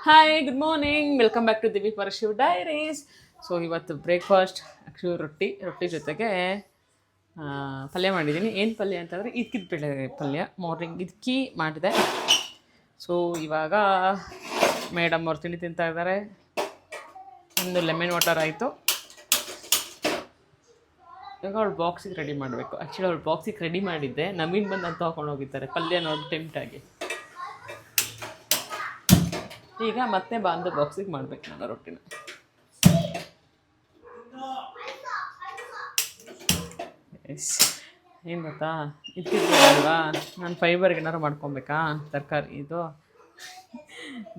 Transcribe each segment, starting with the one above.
Hi good morning welcome back to Divi Parashiv diaries. So ಇವತ್ತು breakfast actually ರೊಟ್ಟಿ ಜೊತೆಗೆ ಪಲ್ಯ ಮಾಡಿದ್ದೀನಿ. ಏನು ಪಲ್ಯ ಅಂತಂದರೆ ಇದ್ಕಿದ ಬೇಳೆ ಪಲ್ಯ. ಮಾರ್ನಿಂಗ್ ಇದ್ಕಿ ಮಾಡಿದೆ. ಸೊ ಇವಾಗ ಮೇಡಮ್ ಅವ್ರು ತಿಂಡಿ ತಿಂತಾ ಇದ್ದಾರೆ. ಒಂದು ಲೆಮನ್ ವಾಟರ್ ಆಯಿತು. ಇವಾಗ ಅವ್ಳು ಬಾಕ್ಸಿಗೆ ರೆಡಿ ಮಾಡಬೇಕು. ಆ್ಯಕ್ಚುಲಿ ಅವ್ಳು ಬಾಕ್ಸಿಗೆ ರೆಡಿ ಮಾಡಿದ್ದೆ, ನಮೀನ್ ಬಂದು ಅಂತ ತೊಗೊಂಡು ಹೋಗಿದ್ದಾರೆ ಪಲ್ಯ ನೋಡಿ ಟೆಂಪ್ಟಾಗಿ. ಈಗ ಮತ್ತೆ ಬಂದು ಬಾಕ್ಸಿಗೆ ಮಾಡ್ಬೇಕು ನಾನು ರೊಟ್ಟಿನ. ಏನು ಗೊತ್ತಾ, ಇದ್ಕಿಲ್ವಾ ನಾನು ಫೈಬರ್ಗೆ ಏನಾರು ಮಾಡ್ಕೊಬೇಕಾ ತರಕಾರಿ ಇದು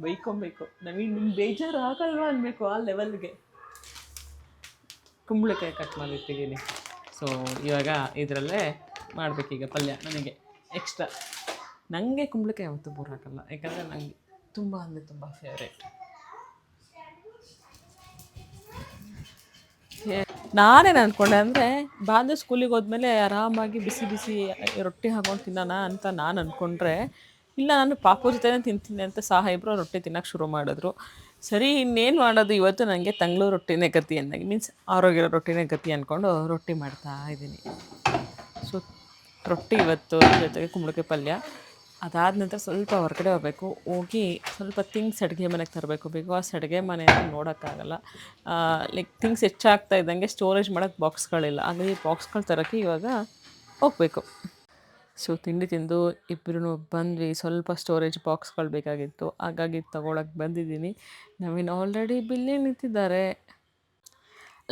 ಬೈಕೊಬೇಕು. ನವೀನ್ ನಿಮ್ಗೆ ಬೇಜಾರು ಆಗಲ್ವಾ ಅನ್ಬೇಕು ಆ ಲೆವೆಲ್ಗೆ. ಕುಂಬಳಕಾಯಿ ಕಟ್ ಮಾಡಿಟ್ಟಿದ್ದೀನಿ. ಸೊ ಇವಾಗ ಇದರಲ್ಲೇ ಮಾಡಬೇಕೀಗ ಪಲ್ಯ. ನನಗೆ ಎಕ್ಸ್ಟ್ರಾ ನನಗೆ ಕುಂಬಳಕಾಯಿ ಯಾವತ್ತೂ ಬೋರ್ ಹಾಕಲ್ಲ, ಯಾಕಂದರೆ ನನಗೆ ತುಂಬ ಅಂದರೆ ತುಂಬ ಫೇವ್ರೇಟ್. ನಾನೇನು ಅಂದ್ಕೊಂಡೆ ಅಂದರೆ ಬಾಂದೆ ಸ್ಕೂಲಿಗೆ ಹೋದ್ಮೇಲೆ ಆರಾಮಾಗಿ ಬಿಸಿ ಬಿಸಿ ರೊಟ್ಟಿ ಹಾಕೊಂಡು ತಿನ್ನೋಣ ಅಂತ ನಾನು ಅಂದ್ಕೊಂಡ್ರೆ, ಇಲ್ಲ ನಾನು ಪಾಪು ಜೊತೆನೇ ತಿಂತೀನಿ ಅಂತ ಸಾಹೇಬ್ರು ರೊಟ್ಟಿ ತಿನ್ನೋಕೆ ಶುರು ಮಾಡಿದ್ರು. ಸರಿ ಇನ್ನೇನು ಮಾಡೋದು, ಇವತ್ತು ನನಗೆ ತಂಗ್ಳು ರೊಟ್ಟಿನೇ ಗತಿ ಅಂದಾಗೆ, ಮೀನ್ಸ್ ಆರೋಗ್ಯ ರೊಟ್ಟಿನೇ ಗತಿ ಅಂದ್ಕೊಂಡು ರೊಟ್ಟಿ ಮಾಡ್ತಾ ಇದ್ದೀನಿ. ಸೊ ರೊಟ್ಟಿ ಇವತ್ತು ಜೊತೆಗೆ ಕುಂಬಳಕಾಯಿ ಪಲ್ಯ. ಅದಾದ ನಂತರ ಸ್ವಲ್ಪ ಹೊರಗಡೆ ಹೋಗಬೇಕು. ಹೋಗಿ ಸ್ವಲ್ಪ ಥಿಂಗ್ಸ್ ಅಡುಗೆ ಮನೆಗೆ ತರಬೇಕು. ಬಿಕಾಸ್ ಅಡುಗೆ ಮನೆಯನ್ನು ನೋಡೋಕ್ಕಾಗಲ್ಲ. ಲೈಕ್ ಥಿಂಗ್ಸ್ ಹೆಚ್ಚಾಗ್ತಾ ಇದ್ದಂಗೆ ಸ್ಟೋರೇಜ್ ಮಾಡೋಕ್ಕೆ ಬಾಕ್ಸ್ಗಳಿಲ್ಲ. ಹಾಗಾಗಿ ಬಾಕ್ಸ್ಗಳು ತರೋಕ್ಕೆ ಇವಾಗ ಹೋಗಬೇಕು. ಸೊ ತಿಂಡಿ ತಿಂದು ಇಬ್ಬರೂ ಬಂದ್ವಿ. ಸ್ವಲ್ಪ ಸ್ಟೋರೇಜ್ ಬಾಕ್ಸ್ಗಳು ಬೇಕಾಗಿತ್ತು, ಹಾಗಾಗಿ ತೊಗೊಳಕ್ಕೆ ಬಂದಿದ್ದೀನಿ. ನವೀನ್ ಆಲ್ರೆಡಿ ಬಿಲ್ಲಿ ನಿಂತಿದ್ದಾರೆ.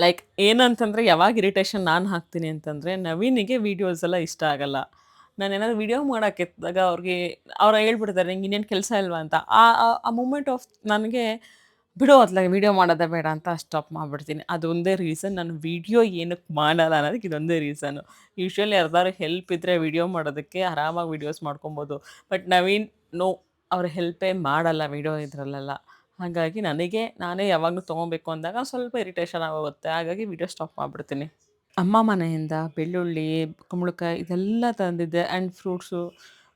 ಲೈಕ್ ಏನಂತಂದರೆ, ಯಾವಾಗ ಇರಿಟೇಷನ್ ನಾನು ಹಾಕ್ತೀನಿ ಅಂತಂದರೆ, ನವೀನಿಗೆ ವೀಡಿಯೋಸ್ ಎಲ್ಲ ಇಷ್ಟ ಆಗಲ್ಲ. ನಾನು ಏನಾದರೂ ವೀಡಿಯೋ ಮಾಡೋಕ್ಕೆತ್ತಾಗ ಅವ್ರು ಹೇಳ್ಬಿಡ್ತಾರೆ, ನಿಂಗೆ ಇನ್ನೇನು ಕೆಲಸ ಇಲ್ವಾ ಅಂತ. ಆ ಮೂಮೆಂಟ್ ಆಫ್ ನನಗೆ ಬಿಡೋ ಅತ್ಲಾಗೆ ವೀಡಿಯೋ ಮಾಡೋದೇ ಬೇಡ ಅಂತ ಸ್ಟಾಪ್ ಮಾಡಿಬಿಡ್ತೀನಿ. ಅದೊಂದೇ ರೀಸನ್ ನಾನು ವೀಡಿಯೋ ಏನಕ್ಕೆ ಮಾಡಲ್ಲ ಅನ್ನೋದಕ್ಕೆ ಇದೊಂದೇ ರೀಸನ್ನು. ಯೂಶ್ವಲಿ ಯಾರ್ದಾದ್ರು ಹೆಲ್ಪ್ ಇದ್ದರೆ ವೀಡಿಯೋ ಮಾಡೋದಕ್ಕೆ ಆರಾಮಾಗಿ ವೀಡಿಯೋಸ್ ಮಾಡ್ಕೊಬೋದು. ಬಟ್ ನವೀನ್ ನೋ, ಅವ್ರ ಹೆಲ್ಪೇ ಮಾಡಲ್ಲ ವೀಡಿಯೋ ಇದರಲ್ಲೆಲ್ಲ. ಹಾಗಾಗಿ ನಾನೇ ಯಾವಾಗಲೂ ತೊಗೊಬೇಕು ಅಂದಾಗ ಸ್ವಲ್ಪ ಇರಿಟೇಷನ್ ಆಗೋಗುತ್ತೆ. ಹಾಗಾಗಿ ವೀಡಿಯೋ ಸ್ಟಾಪ್ ಮಾಡಿಬಿಡ್ತೀನಿ. ಅಮ್ಮ ಮನೆಯಿಂದ ಬೆಳ್ಳುಳ್ಳಿ, ಕುಂಬಳಕಾಯಿ ಇದೆಲ್ಲ ತಂದಿದ್ದೆ. ಆ್ಯಂಡ್ ಫ್ರೂಟ್ಸು,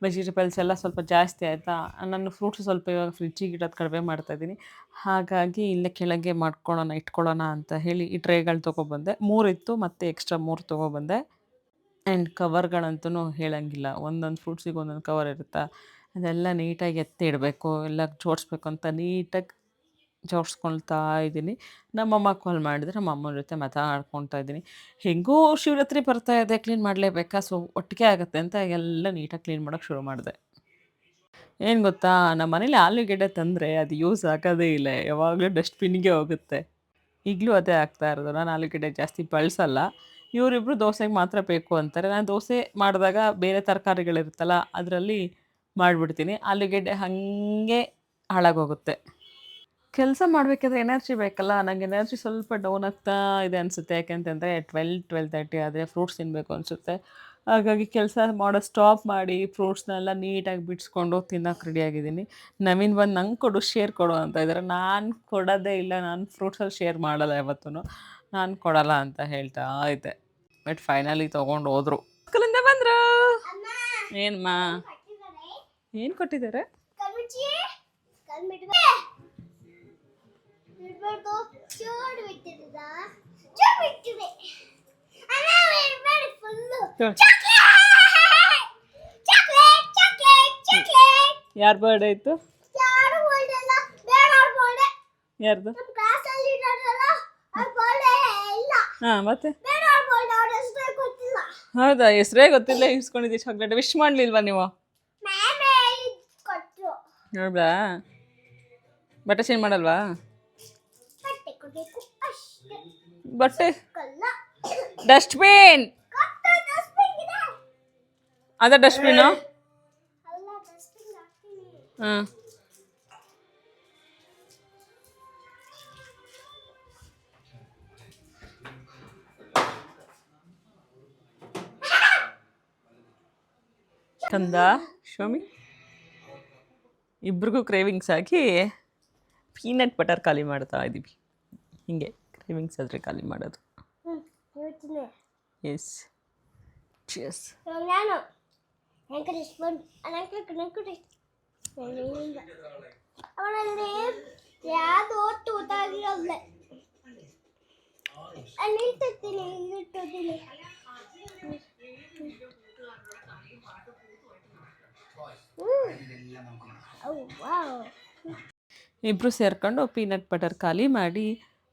ವೆಜಿಟೇಬಲ್ಸ್ ಎಲ್ಲ ಸ್ವಲ್ಪ ಜಾಸ್ತಿ ಆಯಿತಾ. ನಾನು ಫ್ರೂಟ್ಸು ಸ್ವಲ್ಪ ಇವಾಗ ಫ್ರಿಜ್ಜಿಗೆ ಇಡೋದು ಕಡಿಮೆ ಮಾಡ್ತಾಯಿದ್ದೀನಿ. ಹಾಗಾಗಿ ಇಲ್ಲೇ ಕೆಳಗೆ ಇಟ್ಕೊಳ್ಳೋಣ ಅಂತ ಹೇಳಿ ಈ ಟ್ರೇಗಳು ತೊಗೊಬಂದೆ. 3 ಇತ್ತು, ಮತ್ತು ಎಕ್ಸ್ಟ್ರಾ 3 ತೊಗೊಬಂದೆ. ಆ್ಯಂಡ್ ಕವರ್ಗಳಂತೂ ಹೇಳೋಂಗಿಲ್ಲ. ಒಂದೊಂದು ಫ್ರೂಟ್ಸಿಗೆ ಒಂದೊಂದು ಕವರ್ ಇರುತ್ತಾ, ಅದೆಲ್ಲ ನೀಟಾಗಿ ಎತ್ತಿ ಇಡಬೇಕು, ಎಲ್ಲ ಜೋಡಿಸ್ಬೇಕು ಅಂತ ನೀಟಾಗಿ ಜೋಡಿಸ್ಕೊಳ್ತಾ ಇದ್ದೀನಿ. ನಮ್ಮಮ್ಮ ಕಾಲ್ ಮಾಡಿದ್ರೆ ನಮ್ಮ ಅಮ್ಮನ ಜೊತೆ ಮಾತಾಡ್ಕೊಳ್ತಾ ಇದ್ದೀನಿ. ಹೆಂಗೋ ಶಿವರಾತ್ರಿ ಬರ್ತಾ ಇದೆ, ಕ್ಲೀನ್ ಮಾಡಲೇಬೇಕಾ, ಸೊ ಒಟ್ಟಿಗೆ ಆಗುತ್ತೆ ಅಂತ ಎಲ್ಲ ನೀಟಾಗಿ ಕ್ಲೀನ್ ಮಾಡೋಕ್ಕೆ ಶುರು ಮಾಡಿದೆ. ಏನು ಗೊತ್ತಾ, ನಮ್ಮ ಮನೇಲಿ ಆಲೂಗೆಡ್ಡೆ ತಂದರೆ ಅದು ಯೂಸ್ ಆಗೋದೇ ಇಲ್ಲ, ಯಾವಾಗಲೂ ಡಸ್ಟ್ಬಿನ್ನಿಗೆ ಹೋಗುತ್ತೆ. ಈಗಲೂ ಅದೇ ಆಗ್ತಾ ಇರೋದು. ನಾನು ಆಲೂಗೆಡ್ಡೆ ಜಾಸ್ತಿ ಬಳಸಲ್ಲ. ಇವರಿಬ್ಬರು ದೋಸೆಗೆ ಮಾತ್ರ ಬೇಕು ಅಂತಾರೆ. ನಾನು ದೋಸೆ ಮಾಡಿದಾಗ ಬೇರೆ ತರಕಾರಿಗಳಿರುತ್ತಲ್ಲ ಅದರಲ್ಲಿ ಮಾಡಿಬಿಡ್ತೀನಿ. ಆಲೂಗೆಡ್ಡೆ ಹಾಗೆ ಹಾಳಾಗೋಗುತ್ತೆ. ಕೆಲಸ ಮಾಡಬೇಕಾದ್ರೆ ಎನರ್ಜಿ ಬೇಕಲ್ಲ. ನನಗೆ ಎನರ್ಜಿ ಸ್ವಲ್ಪ ಡೌನ್ ಆಗ್ತಾ ಇದೆ ಅನಿಸುತ್ತೆ. ಯಾಕೆಂತಂದರೆ 12:30 ಆದರೆ ಫ್ರೂಟ್ಸ್ ತಿನ್ನಬೇಕು ಅನಿಸುತ್ತೆ. ಹಾಗಾಗಿ ಕೆಲಸ ಮಾಡೋದು ಸ್ಟಾಪ್ ಮಾಡಿ ಫ್ರೂಟ್ಸ್ನೆಲ್ಲ ನೀಟಾಗಿ ಬಿಡಿಸ್ಕೊಂಡು ತಿನ್ನೋಕೆ ರೆಡಿಯಾಗಿದ್ದೀನಿ. ನವೀನ್ ಬಂದು ನಂಗೆ ಕೊಡು, ಶೇರ್ ಕೊಡು ಅಂತ ಇದ್ದಾರೆ. ನಾನು ಕೊಡೋದೇ ಇಲ್ಲ, ನಾನು ಫ್ರೂಟ್ಸಲ್ಲಿ ಶೇರ್ ಮಾಡಲ್ಲ ಯಾವತ್ತೂ. ನಾನು ಕೊಡಲ್ಲ ಅಂತ ಹೇಳ್ತಾ ಇದ್ದೆ. ಬಟ್ ಫೈನಲಿ ತೊಗೊಂಡು ಹೋದರು. ಸ್ಕೂಲಿಂದ ಬಂದರು. ಏನಮ್ಮ ಏನು ಕೊಟ್ಟಿದ್ದಾರೆ? ಯಾರ ಬರ್ಡೇ ಇತ್ತು? ಯಾರ್ದು? ಹಾಂ, ಮತ್ತೆ ಹೌದಾ? ಹೆಸರೇ ಗೊತ್ತಿಲ್ಲ, ಇಸ್ಕೊಂಡಿದ್ದೀವಿ ಚಾಕ್ಲೇಟ್. ವಿಶ್ ಮಾಡಲಿಲ್ವಾ ನೀವು? ಹೌದಾ? ಬಟ್ಟೆ ಚೇಂಜ್ ಮಾಡಲ್ವಾ? ಬಟ್ಟೆ ಡಸ್ಟ್ಬಿನ್, ಅದ ಡಸ್ಟ್ಬಿನ್ನು. ಹಾಂ, ಕಂದ ಶೋಮಿ ಇಬ್ರಿಗೂ ಕ್ರೇವಿಂಗ್ಸ್ ಆಗಿ ಪೀನಟ್ ಬಟರ್ ಖಾಲಿ ಮಾಡ್ತಾ ಇದ್ದೀವಿ. ಹೀಗೆ ಕ್ರೇವಿಂಗ್ಸ್ ಆದರೆ ಖಾಲಿ ಮಾಡೋದು. Yes, cheers. ಅವನಲ್ಲಿ ಯಾವುದು ತೂತಾಗಿರಲ್ಲ ಅಲ್ಲಿ ಇಟ್ಟಿದ್ದೀನಿ ಇಟ್ಟಿದ್ದೀನಿ. ವಾವ್. ಇಬ್ಬರು ಸೇರ್ಕೊಂಡು ಪೀನಟ್ ಬಟರ್ ಖಾಲಿ ಮಾಡಿ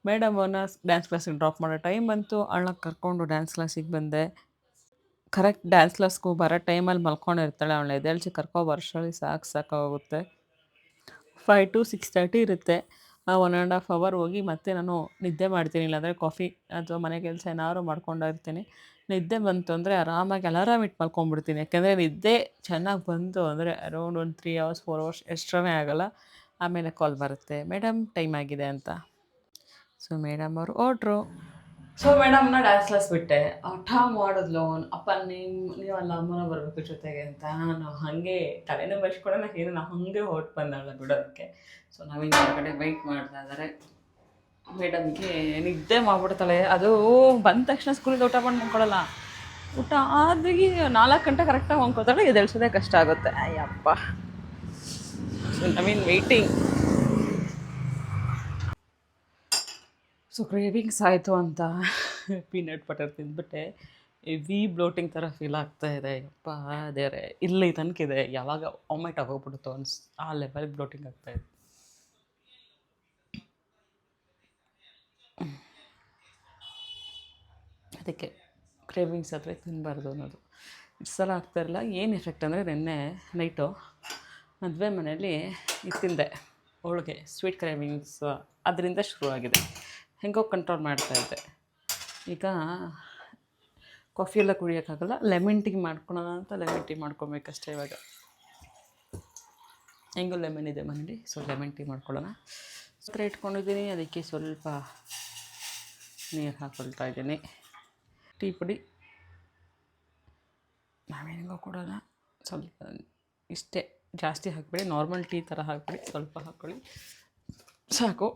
ಮೇಡಮ್ ಅವನ್ನ ಡ್ಯಾನ್ಸ್ ಕ್ಲಾಸಿಗೆ ಡ್ರಾಪ್ ಮಾಡೋ ಟೈಮ್ ಬಂತು. ಅವಳನ್ನ ಕರ್ಕೊಂಡು ಡ್ಯಾನ್ಸ್ ಕ್ಲಾಸಿಗೆ ಬಂದೆ. ಕರೆಕ್ಟ್ ಡ್ಯಾನ್ಸ್ ಕ್ಲಾಸ್ಗೂ ಬರೋ ಟೈಮಲ್ಲಿ ಮಲ್ಕೊಂಡಿರ್ತಾಳೆ. ಅವಳನ್ನ ಎದ್ದೇಳಿಸಿ ಕರ್ಕೊಬರೋಷ್ಟರಲ್ಲಿ ಸಾಕಾಗೋಗುತ್ತೆ. 5 to 6:30 ಇರುತ್ತೆ. 1.5 ಅವರ್ ಹೋಗಿ ಮತ್ತೆ ನಾನು ನಿದ್ದೆ ಮಾಡ್ತೀನಿ. ಇಲ್ಲಾಂದರೆ ಕಾಫಿ ಅಥವಾ ಮನೆ ಕೆಲಸ ಏನಾದ್ರು ಮಾಡ್ಕೊಂಡಿರ್ತೀನಿ. ನಿದ್ದೆ ಬಂತು ಅಂದರೆ ಆರಾಮಾಗಿ ಅಲಾರಾಮ್ ಇಟ್ಟು ಮಲ್ಕೊಂಡ್ಬಿಡ್ತೀನಿ. ಯಾಕೆಂದರೆ ನಿದ್ದೆ ಚೆನ್ನಾಗಿ ಬಂತು ಅಂದರೆ ಅರೌಂಡ್ ಒಂದು 3 ಅವರ್ಸ್ 4 ಅವರ್ಸ್ ಎಕ್ಸ್ಟ್ರಾನೇ ಆಗೋಲ್ಲ. ಆಮೇಲೆ ಕಾಲ್ ಬರುತ್ತೆ, ಮೇಡಮ್ ಟೈಮ್ ಆಗಿದೆ ಅಂತ. ಸೊ ಮೇಡಮ್ ಅವರು ಹೊರಟ್ರು. ಸೊ ಮೇಡಮ್ನ ಡ್ಯಾನ್ಸ್ ಕ್ಲಾಸ್ ಬಿಟ್ಟೆ. ಹಠ ಮಾಡಿದ್ಲು, ಅಪ್ಪ ನೀವಲ್ಲ ಅಮ್ಮನ ಬರಬೇಕು ಜೊತೆಗೆ ಅಂತ. ನಾನು ಹಾಗೆ ತಲೆನೂ ಬಚ್ಕೊಳ್ಳೋಣ ಏನು ನಾನು ಹಾಗೆ ಹೊರಟು ಬಂದಾಳ ಬಿಡೋದಕ್ಕೆ. ಸೊ ನಾವಿನ್ನು ಹೊರಗಡೆ ವೆಯ್ಟ್ ಮಾಡ್ತಾ ಇದ್ದಾರೆ. ಮೇಡಮ್ಗೆ ನಿದ್ದೆ ಮಾಡ್ಬಿಡ್ತಾಳೆ. ಅದು ಬಂದ ತಕ್ಷಣ ಸ್ಕೂಲಿಂದ ಊಟ ಮಾಡಿ ಮಲ್ಕೊಳ್ಳಲ್ಲ. ಊಟ ಆದ್ರಿಗೆ 4 ಗಂಟೆ ಕರೆಕ್ಟಾಗಿ ಹೊಂದ್ಕೊತಾಳೆ. ಎದ್ದೇಳ್ಸೋದೇ ಕಷ್ಟ ಆಗುತ್ತೆ. Ayyappa. So Naveen waiting. So cravings ಆಯಿತು ಅಂತ ಪೀನಟ್ ಬಟರ್ ತಿಂದ್ಬಿಟ್ಟೆ. ಹೆವಿ ಬ್ಲೋಟಿಂಗ್ ಥರ ಫೀಲ್ ಆಗ್ತಾ ಇದೆ. ಯಪ್ಪ ದೇವ್ರೆ, ಇಲ್ಲಿ ತನಕಿದೆ. ಯಾವಾಗ ವಾಮಿಟ್ ಆಗೋಗ್ಬಿಡುತ್ತೋ ಆ ಲೆವೆಲ್ ಬ್ಲೋಟಿಂಗ್ ಆಗ್ತಾಯಿದೆ. ಅದಕ್ಕೆ ಕ್ರೇವಿಂಗ್ಸ್ ಆದರೆ ತಿನ್ನಬಾರ್ದು ಅನ್ನೋದು. ಇಷ್ಟು ಸಲ ಆಗ್ತಾಯಿರಲ್ಲ. ಏನು ಎಫೆಕ್ಟ್ ಅಂದರೆ ನಿನ್ನೆ ನೈಟು ಮದುವೆ ಮನೆಯಲ್ಲಿ ಇದು ತಿಂದೆ, ಹೋಳಿಗೆ, ಸ್ವೀಟ್ ಕ್ರೇವಿಂಗ್ಸ್ ಅದರಿಂದ ಶುರುವಾಗಿದೆ. ಹೆಂಗೋ ಕಂಟ್ರೋಲ್ ಮಾಡ್ತಾಯಿದ್ದೆ. ಈಗ ಕಾಫಿ ಎಲ್ಲ ಕುಡಿಯೋಕ್ಕಾಗಲ್ಲ, ಲೆಮನ್ ಟೀ ಮಾಡ್ಕೊಳ್ಳೋಣ ಅಂತ ಲೆಮನ್ ಟೀ ಮಾಡ್ಕೊಬೇಕಷ್ಟೇ ಇವಾಗ. ಹೆಂಗೋ ಲೆಮನ್ ಇದೆ ಮನೇಲಿ, ಸೊ ಲೆಮನ್ ಟೀ ಮಾಡ್ಕೊಳ್ಳೋಣ. ಸಕ್ಕರೆ ಇಟ್ಕೊಂಡಿದ್ದೀನಿ, ಅದಕ್ಕೆ ಸ್ವಲ್ಪ ನೀರು ಹಾಕ್ಕೊಳ್ತಾ ಇದ್ದೀನಿ. ಟೀ ಪುಡಿ ನಾವೇನಿಗೋ ಕೊಡೋಣ, ಸ್ವಲ್ಪ ಇಷ್ಟೇ, ಜಾಸ್ತಿ ಹಾಕ್ಬೇಡಿ. ನಾರ್ಮಲ್ ಟೀ ಥರ ಹಾಕ್ಬಿಡಿ, ಸ್ವಲ್ಪ ಹಾಕ್ಕೊಳ್ಳಿ ಸಾಕು.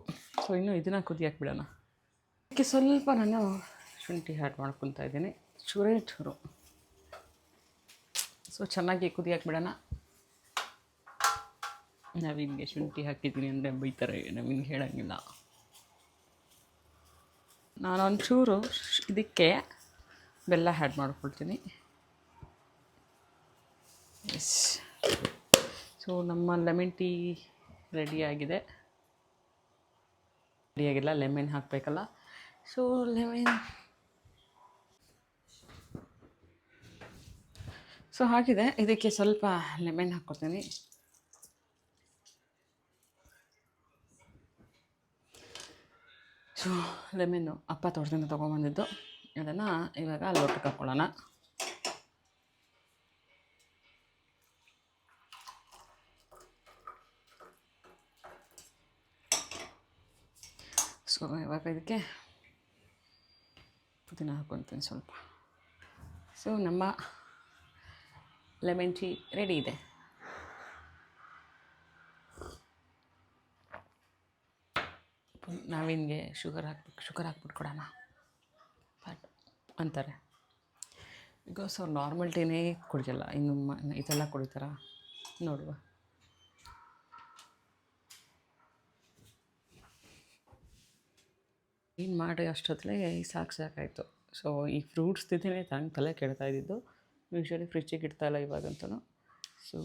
ಸೊ ಇನ್ನೂ ಇದನ್ನು ಕುದಿಯಕ್ಕೆ ಬಿಡೋಣ. ಅದಕ್ಕೆ ಸ್ವಲ್ಪ ನಾನು ಶುಂಠಿ ಆ್ಯಡ್ ಮಾಡ್ಕೊತಾ ಇದ್ದೀನಿ, ಚೂರು. ಸೊ ಚೆನ್ನಾಗಿ ಕುದಿಯಕ್ಕೆ ಬಿಡೋಣ. ನವೀನ್ಗೆ ಶುಂಠಿ ಹಾಕಿದ್ದೀನಿ ಅಂದರೆ ಬೈತಾರೆ, ನವೀನ್ಗೆ ಹೇಳೋಂಗಿಲ್ಲ. ನಾನೊಂಚೂರು ಇದಕ್ಕೆ ಬೆಲ್ಲ ಆ್ಯಡ್ ಮಾಡ್ಕೊಳ್ತೀನಿ. ಎಸ್. ಸೊ ನಮ್ಮ ಲೆಮನ್ ಟೀ ರೆಡಿಯಾಗಿದೆ. ರೆಡಿಯಾಗಿಲ್ಲ, ಲೆಮನ್ ಹಾಕಬೇಕಲ್ಲ. ಸೊ ಲೆಮನ್ ಹಾಕಿದೆ. ಇದಕ್ಕೆ ಸ್ವಲ್ಪ ಲೆಮನ್ ಹಾಕ್ಕೊತೀನಿ. ಸೊ ಲೆಮನ್ನು ಅಪ್ಪ ತೋಟದಿಂದ ತೊಗೊಂಬಂದಿದ್ದು, ಅದನ್ನು ಇವಾಗ ಲೋಟಕ್ಕೆ ಹಾಕ್ಕೊಳ್ಳೋಣ. ಸೊ ಇವಾಗ ಇದಕ್ಕೆ ಪುದೀನ ಹಾಕ್ಕೊತೀನಿ ಸ್ವಲ್ಪ. ಸೊ ನಮ್ಮ ಲೆಮನ್ ಟೀ ರೆಡಿ ಇದೆ. ನಾವಿನ್ಗೆ ಶುಗರ್ ಹಾಕ್ಬಿಟ್ಟು ಕೊಡೋಣ ಬಟ್ ಅಂತಾರೆ. ಬಿಕಾಸ್ ಅವ್ರು ನಾರ್ಮಲ್ ಟೀನೇ ಕುಡಿಯಲ್ಲ, ಇನ್ನು ಇದೆಲ್ಲ ಕುಡಿತಾರ ನೋಡುವ. ಏನು ಮಾಡಿ ಅಷ್ಟೊತ್ತಲೇ ಸಾಕಾಯಿತು. ಸೊ ಈ ಫ್ರೂಟ್ಸ್ ತಿಂತೀನಿ ತಲೆ ಕೆಡ್ತಾ ಇದ್ದಿದ್ದು. ಯೂಶ್ವಲಿ ಫ್ರಿಜ್ಜಿಗೆ ಇಡ್ತಾಯಿಲ್ಲ ಇವಾಗಂತೂ. ಸೊ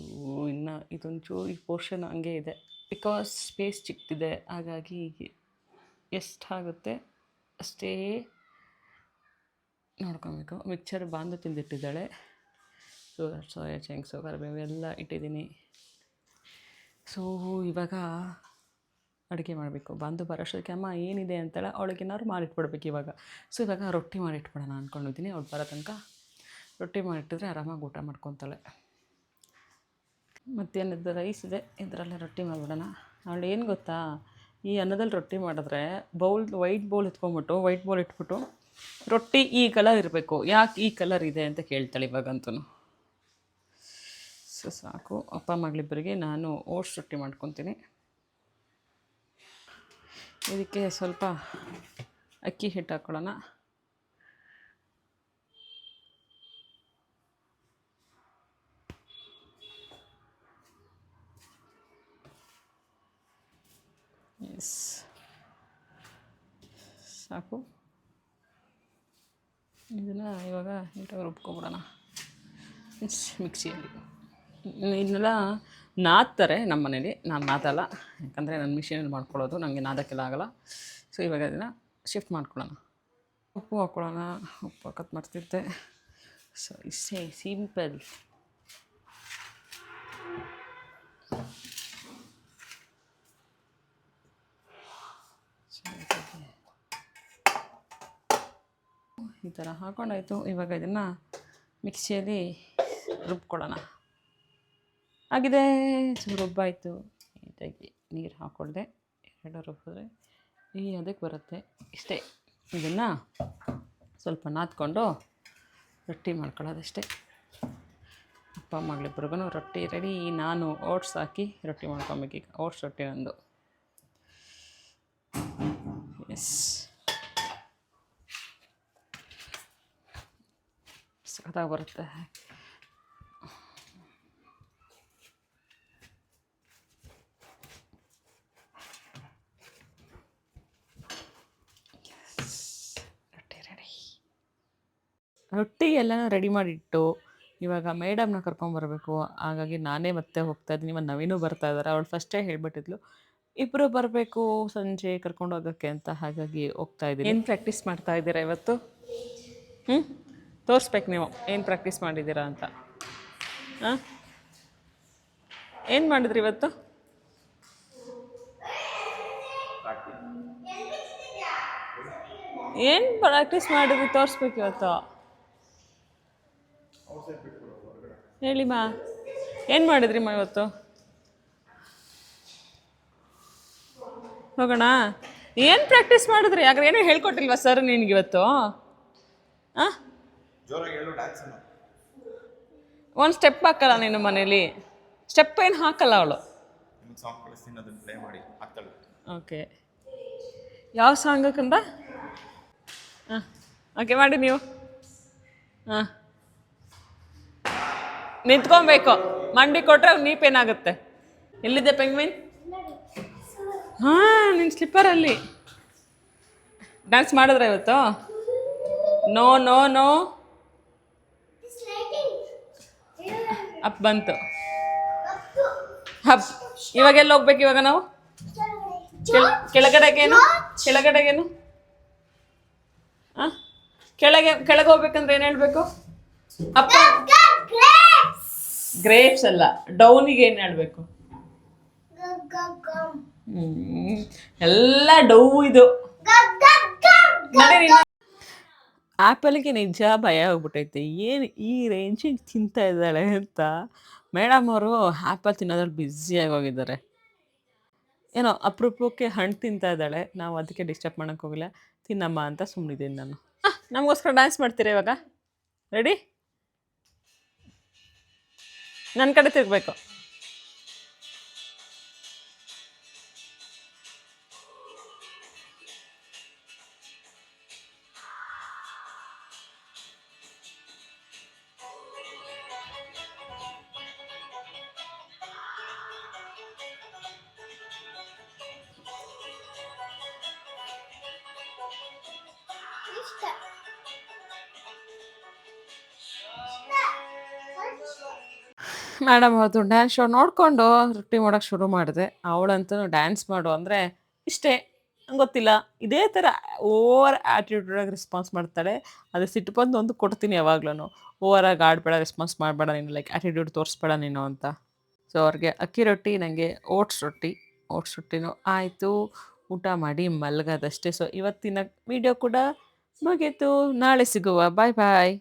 ಇನ್ನು ಇದೊಂಚೂರು ಈ ಪೋರ್ಷನ್ ಹಂಗೆ ಇದೆ, ಬಿಕಾಸ್ ಸ್ಪೇಸ್ ಚಿಕ್ಕದಿದೆ. ಹಾಗಾಗಿ ಎಷ್ಟಾಗುತ್ತೆ ಅಷ್ಟೇ ನೋಡ್ಕೊಬೇಕು. ಮಿಕ್ಚರ್ ಬಾಂದು ತಿಂದಿಟ್ಟಿದ್ದಾಳೆ. ಸೊ ಸೋಯಾ ಚಂಕ್ಸು ಕರಿಬೇವು ಎಲ್ಲ ಇಟ್ಟಿದ್ದೀನಿ. ಸೊ ಇವಾಗ ಅಡುಗೆ ಮಾಡಬೇಕು. ಬಾಂದು ಬರೋಷ್ಟಕ್ಕೆ ಅಮ್ಮ ಏನಿದೆ ಅಂತಾಳೆ, ಅವಳಿಗೆ ಏನಾದ್ರು ಮಾಡಿಟ್ಬಿಡ್ಬೇಕು ಇವಾಗ. ಸೊ ಇವಾಗ ರೊಟ್ಟಿ ಮಾಡಿಟ್ಬಿಡೋಣ ಅಂದ್ಕೊಂಡಿದ್ದೀನಿ. ಅವಳು ಬರೋ ತನಕ ರೊಟ್ಟಿ ಮಾಡಿಟ್ಟಿದ್ರೆ ಆರಾಮಾಗಿ ಊಟ ಮಾಡ್ಕೊತಾಳೆ. ಮತ್ತೇನಿದ್ದು ರೈಸ್ ಇದೆ, ಇದರಲ್ಲೇ ರೊಟ್ಟಿ ಮಾಡಿಬಿಡೋಣ. ಅವಳು ಏನು ಗೊತ್ತಾ, ಈ ಅನ್ನದಲ್ಲಿ ರೊಟ್ಟಿ ಮಾಡಿದ್ರೆ ವೈಟ್ ಬೌಲ್ ಇಟ್ಬಿಟ್ಟು ರೊಟ್ಟಿ ಈ ಕಲರ್ ಇರಬೇಕು, ಯಾಕೆ ಈ ಕಲರ್ ಇದೆ ಅಂತ ಕೇಳ್ತಾಳೆ ಇವಾಗಂತೂ. ಸೊ ಸಾಕು, ಅಪ್ಪ ಮಗಳಿಬ್ಬರಿಗೆ ನಾನು ಓಟ್ಸ್ ರೊಟ್ಟಿ ಮಾಡ್ಕೊತೀನಿ. ಇದಕ್ಕೆ ಸ್ವಲ್ಪ ಅಕ್ಕಿ ಹಿಟ್ಟು ಹಾಕ್ಕೊಳ್ಳೋಣ. ಎಸ್, ಸಾಕು. ಇದನ್ನು ಇವಾಗ ನೀಟಾಗಿ ರುಬ್ಕೊಬಿಡೋಣ ಮಿಕ್ಸಿಯಲ್ಲಿ. ಇದನ್ನೆಲ್ಲ ನಾದ್ತಾರೆ ನಮ್ಮ ಮನೇಲಿ, ನಾನು ನಾದಲ್ಲ, ಯಾಕಂದರೆ ನನ್ನ ಮಿಷಿನಲ್ಲಿ ಮಾಡ್ಕೊಳ್ಳೋದು, ನನಗೆ ನಾದಕ್ಕೆಲ್ಲ ಆಗೋಲ್ಲ. ಸೊ ಇವಾಗ ಅದನ್ನು ಶಿಫ್ಟ್ ಮಾಡ್ಕೊಳ್ಳೋಣ. ಉಪ್ಪು ಹಾಕ್ಕೊಳ್ಳೋಣ. ಉಪ್ಪು ಹಾಕೋದು ಮಾಡ್ತಿದ್ದೆ. ಸೊ ಇಷ್ಟೇ ಸಿಂಪಲ್. ಈ ಥರ ಹಾಕೊಂಡಾಯಿತು. ಇವಾಗ ಇದನ್ನು ಮಿಕ್ಸಿಯಲ್ಲಿ ರುಬ್ಕೊಳ್ಳೋಣ. ಆಗಿದೆ, ರುಬ್ಬಾಯಿತು. ನೀಟಾಗಿ ನೀರು ಹಾಕ್ಕೊಳ್ದೆ ಎರಡು ರುಬ್ಬಿದ್ರೆ ಅದಕ್ಕೆ ಬರುತ್ತೆ. ಇಷ್ಟೇ. ಇದನ್ನು ಸ್ವಲ್ಪ ನಾದ್ಕೊಂಡು ರೊಟ್ಟಿ ಮಾಡ್ಕೊಳ್ಳೋದಷ್ಟೇ. ಅಪ್ಪ ಮಗಳಿಬ್ರಿಗೂ ರೊಟ್ಟಿ ರೆಡಿ. ನಾನು ಓಟ್ಸ್ ಹಾಕಿ ರೊಟ್ಟಿ ಮಾಡ್ಕೊಬೇಕೀಗ. ಓಟ್ಸ್ ರೊಟ್ಟಿ ನಂದು. ಎಸ್, ಸಖತ್ತಾಗಿ ಬರುತ್ತೆ. ರೊಟ್ಟಿ ರೆಡಿ. ರೊಟ್ಟಿ ಎಲ್ಲನೂ ರೆಡಿ ಮಾಡಿಟ್ಟು ಇವಾಗ ಮೇಡಮ್ನ ಕರ್ಕೊಂಬರ್ಬೇಕು. ಹಾಗಾಗಿ ನಾನೇ ಮತ್ತೆ ಹೋಗ್ತಾ ಇದ್ದೀನಿ. ಇವಾಗ ನವೀನು ಬರ್ತಾ ಇದ್ದಾರೆ. ಅವಳು ಫಸ್ಟೇ ಹೇಳಿಬಿಟ್ಟಿದ್ಲು ಇಬ್ಬರು ಬರಬೇಕು ಸಂಜೆ ಕರ್ಕೊಂಡು ಹೋಗೋಕ್ಕೆ ಅಂತ. ಹಾಗಾಗಿ ಹೋಗ್ತಾ ಇದ್ದೀನಿ. ಏನು ಪ್ರಾಕ್ಟೀಸ್ ಮಾಡ್ತಾ ಇದ್ದೀರಾ ಇವತ್ತು? ತೋರಿಸ್ಬೇಕು ನೀವು ಏನು ಪ್ರಾಕ್ಟೀಸ್ ಮಾಡಿದ್ದೀರಾ ಅಂತ. ಹಾಂ, ಏನು ಮಾಡಿದ್ರಿ ಇವತ್ತು? ಏನು ಪ್ರಾಕ್ಟೀಸ್ ಮಾಡಿದ್ರಿ ತೋರಿಸ್ಬೇಕು ಇವತ್ತು. ಹೇಳಿಮ್ಮ, ಏನು ಮಾಡಿದ್ರಿಮ್ಮ ಇವತ್ತು? ಹೋಗೋಣ. ಏನು ಪ್ರಾಕ್ಟೀಸ್ ಮಾಡಿದ್ರಿ? ಯಾಕಂದ್ರೆ ಏನೂ ಹೇಳ್ಕೊಟ್ಟಿಲ್ವಾ ಸರ್ ನಿನಗಿವತ್ತು? ಹಾಂ, ಒಂದು ಸ್ಟೆಪ್ ಹಾಕಲ್ಲ ನೀನು ಮನೇಲಿ? ಸ್ಟೆಪ್ ಏನು ಹಾಕಲ್ಲ ಅವಳು. ಓಕೆ, ಯಾವ ಸಾಂಗ್ ಕಂದ? ಹಾಂ, ಓಕೆ ಮಾಡಿ ನೀವು. ಹಾಂ, ನಿಂತ್ಕೊಬೇಕು. ಮಂಡಿ ಕೊಟ್ರೆ ನೀಪೇನಾಗುತ್ತೆ. ಎಲ್ಲಿದೆ ಪೆಂಗ್ವಿನ್? ಹಾಂ, ನಿನ್ನ ಸ್ಲಿಪ್ಪರಲ್ಲಿ ಡ್ಯಾನ್ಸ್ ಮಾಡಿದ್ರೆ ಇವತ್ತು? ನೋ ನೋ ನೋ, ಅಪ್ ಬಂತು. ಹಬ್, ಇವಾಗೆಲ್ಲ ಹೋಗ್ಬೇಕು ಇವಾಗ ನಾವು? ಕೆಳಗಡೆಗೇನು? ಕೆಳಗಡೆಗೇನು? ಹಾಂ, ಕೆಳಗೆ ಹೋಗ್ಬೇಕಂದ್ರೆ ಏನು ಹೇಳಬೇಕು? ಅಪ್ಪ ಗ್ರೇಪ್ಸ್ ಅಲ್ಲ, ಡೌನಿಗೆ ಏನು ಹೇಳಬೇಕು? ಎಲ್ಲ ಡೌ ಇದು. ಆ್ಯಪಲ್ಗೆ ನಿಜ ಭಯ ಹೋಗ್ಬಿಟ್ಟೈತೆ. ಏನು ಈ ರೇಂಜಿಗೆ ತಿಂತಾ ಇದ್ದಾಳೆ ಅಂತ. ಮೇಡಮ್ ಅವರು ಆ್ಯಪಲ್ ತಿನ್ನೋದ್ರಲ್ಲಿ ಬ್ಯುಸಿಯಾಗಿ ಹೋಗಿದ್ದಾರೆ. ಏನೋ ಅಪರೂಪಕ್ಕೆ ಹಣ್ಣು ತಿಂತಾ ಇದ್ದಾಳೆ. ನಾವು ಅದಕ್ಕೆ ಡಿಸ್ಟರ್ಬ್ ಮಾಡೋಕ್ಕೆ ಹೋಗಿಲ್ಲ. ತಿನ್ನಮ್ಮ ಅಂತ ಸುಮ್ಮನಿದ್ದೀನಿ ನಾನು. ನಮಗೋಸ್ಕರ ಡ್ಯಾನ್ಸ್ ಮಾಡ್ತೀರಾ ಇವಾಗ? ರೆಡಿ? ನನ್ನ ಕಡೆ ತಿರ್ಗಬೇಕು. ಮೇಡಮ್ ಅವ್ರದ್ದು ಡ್ಯಾನ್ಸ್ ಶೋ ನೋಡಿಕೊಂಡು ರೊಟ್ಟಿ ಮಾಡೋಕ್ಕೆ ಶುರು ಮಾಡಿದೆ. ಅವಳಂತೂ ಡ್ಯಾನ್ಸ್ ಮಾಡು ಅಂದರೆ ಇಷ್ಟೇ, ಗೊತ್ತಿಲ್ಲ, ಇದೇ ಥರ ಓವರ್ ಆ್ಯಟಿಟ್ಯೂಡಾಗಿ ರೆಸ್ಪಾನ್ಸ್ ಮಾಡ್ತಾಳೆ. ಅದು ಸಿಟ್ಟು ಬಂದು ಒಂದು ಕೊಡ್ತೀನಿ ಯಾವಾಗ್ಲೂ, ಓವರಾಗಿ ಆಡಬೇಡ, ರೆಸ್ಪಾನ್ಸ್ ಮಾಡಬೇಡ ನೀನು, ಲೈಕ್ ಆ್ಯಟಿಟ್ಯೂಡ್ ತೋರಿಸ್ಬೇಡ ನೀನು ಅಂತ. ಸೊ ಅವ್ರಿಗೆ ಅಕ್ಕಿ ರೊಟ್ಟಿ, ನನಗೆ ಓಟ್ಸ್ ರೊಟ್ಟಿನೂ ಆಯಿತು. ಊಟ ಮಾಡಿ ಮಲಗೋದಷ್ಟೇ. ಸೊ ಇವತ್ತಿನ ವಿಡಿಯೋ ಕೂಡ ಮುಗೀತು. ನಾಳೆ ಸಿಗುವ. ಬಾಯ್ ಬಾಯ್.